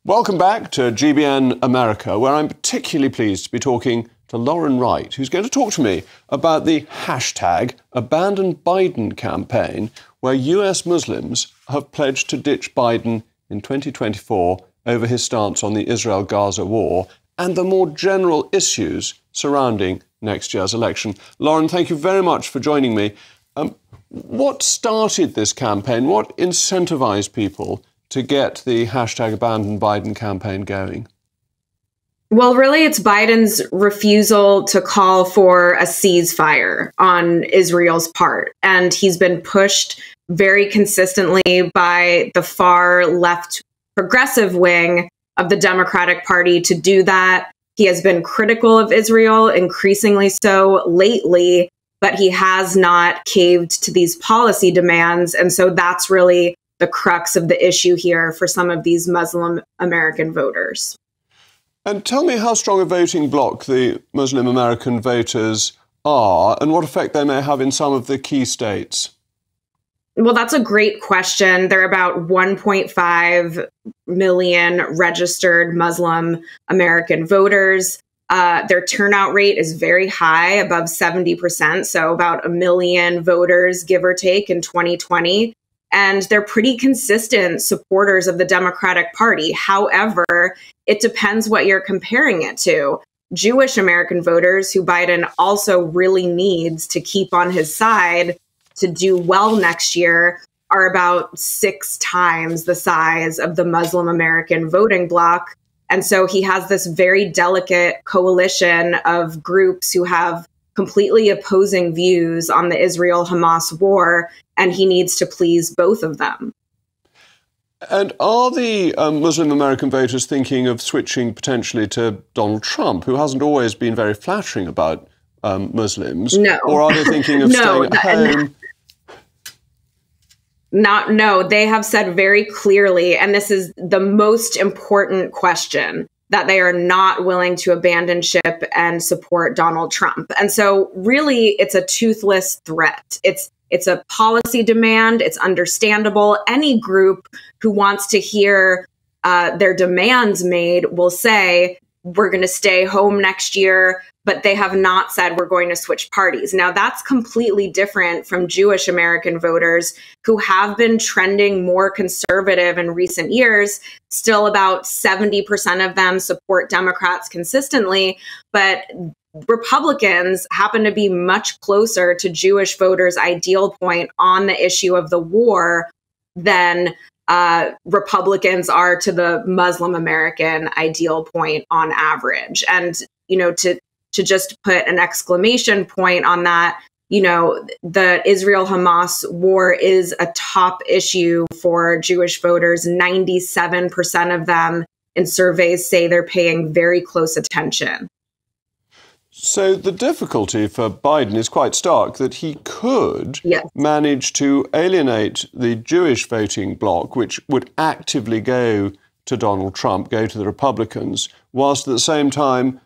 Welcome back to GBN America, where I'm particularly pleased to be talking to Lauren Wright, who's going to talk to me about the hashtag Abandon Biden campaign, where US Muslims have pledged to ditch Biden in 2024 over his stance on the Israel-Gaza war and the more general issues surrounding next year's election. Lauren, thank you very much for joining me. What started this campaign? What incentivized people to get the hashtag Abandon Biden campaign going? Well, really, it's Biden's refusal to call for a ceasefire on Israel's part. And he's been pushed very consistently by the far left progressive wing of the Democratic Party to do that. He has been critical of Israel, increasingly so lately, but he has not caved to these policy demands. And so that's really the crux of the issue here for some of these Muslim American voters. And tell me how strong a voting bloc the Muslim American voters are and what effect they may have in some of the key states. Well, that's a great question. There are about 1.5 million registered Muslim American voters. Their turnout rate is very high, above 70%, so about 1 million voters, give or take, in 2020. And they're pretty consistent supporters of the Democratic Party. However, it depends what you're comparing it to. Jewish American voters, who Biden also really needs to keep on his side to do well next year, are about 6 times the size of the Muslim American voting bloc. And so he has this very delicate coalition of groups who have completely opposing views on the Israel-Hamas war, and he needs to please both of them. And are the Muslim American voters thinking of switching potentially to Donald Trump, who hasn't always been very flattering about Muslims? No. Or are they thinking of staying at home? No, they have said very clearly, and this is the most important question, that they are not willing to abandon ship and support Donald Trump. And so really, it's a toothless threat. It's a policy demand. It's understandable. Any group who wants to hear their demands made will say, we're going to stay home next year, but they have not said we're going to switch parties. Now, that's completely different from Jewish American voters who have been trending more conservative in recent years. Still about 70% of them support Democrats consistently, but Republicans happen to be much closer to Jewish voters' ideal point on the issue of the war than Republicans are to the Muslim American ideal point on average. And, to just put an exclamation point on that, the Israel-Hamas war is a top issue for Jewish voters. 97% of them in surveys say they're paying very close attention. So the difficulty for Biden is quite stark, that he could manage to alienate the Jewish voting bloc, which would actively go to Donald Trump, go to the Republicans, whilst at the same time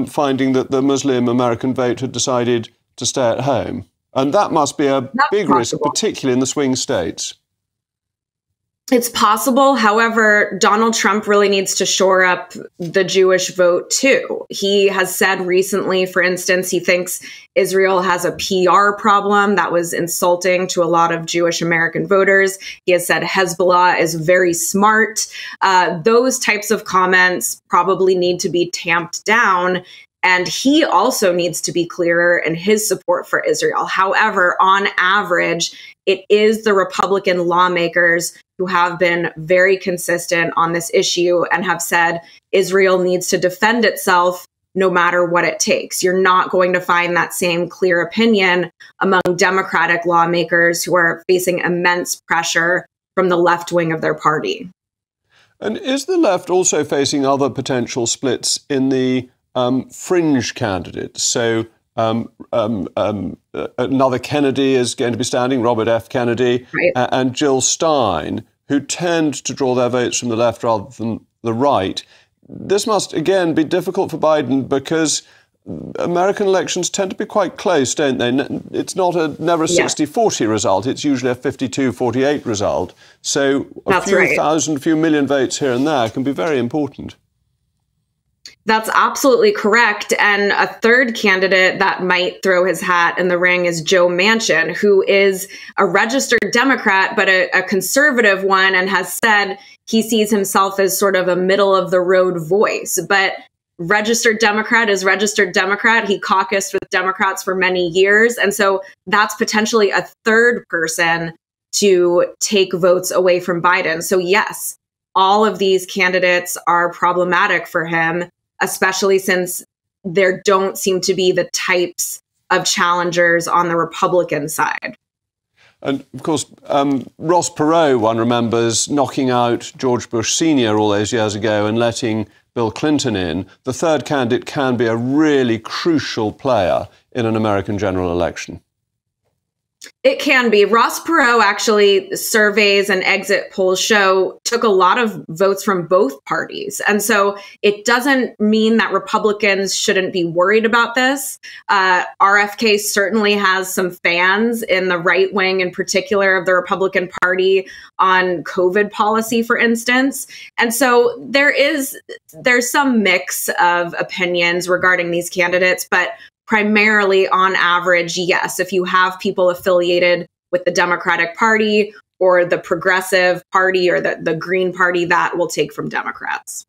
finding that the Muslim American vote had decided to stay at home. And that must be a big risk, particularly in the swing states. It's possible. However, Donald Trump really needs to shore up the Jewish vote, too. He has said recently, for instance, he thinks Israel has a PR problem that was insulting to a lot of Jewish American voters. He has said Hezbollah is very smart. Those types of comments probably need to be tamped down. And he also needs to be clearer in his support for Israel. However, on average, it is the Republican lawmakers who have been very consistent on this issue and have said Israel needs to defend itself no matter what it takes. You're not going to find that same clear opinion among Democratic lawmakers who are facing immense pressure from the left wing of their party. And is the left also facing other potential splits in the fringe candidates? So another Kennedy is going to be standing, Robert F. Kennedy, and Jill Stein, who tend to draw their votes from the left rather than the right. This must, again, be difficult for Biden because American elections tend to be quite close, don't they? It's not never a 60-40 result. It's usually a 52-48 result. So a few thousand, few million votes here and there can be very important. That's absolutely correct. And a third candidate that might throw his hat in the ring is Joe Manchin, who is a registered Democrat, but a conservative one, and has said he sees himself as sort of a middle of the road voice. But registered Democrat is registered Democrat. He caucused with Democrats for many years. And so that's potentially a third person to take votes away from Biden. So yes, all of these candidates are problematic for him, especially since there don't seem to be the types of challengers on the Republican side. And of course, Ross Perot, one remembers, knocking out George Bush Sr. all those years ago and letting Bill Clinton in. The third candidate can be a really crucial player in an American general election. It can be. Ross Perot, actually, surveys and exit polls show, took a lot of votes from both parties. And so it doesn't mean that Republicans shouldn't be worried about this. RFK certainly has some fans in the right wing, in particular of the Republican Party, on COVID policy, for instance. And so there's some mix of opinions regarding these candidates, but primarily, on average, yes, if you have people affiliated with the Democratic Party or the Progressive Party or the Green Party, that will take from Democrats.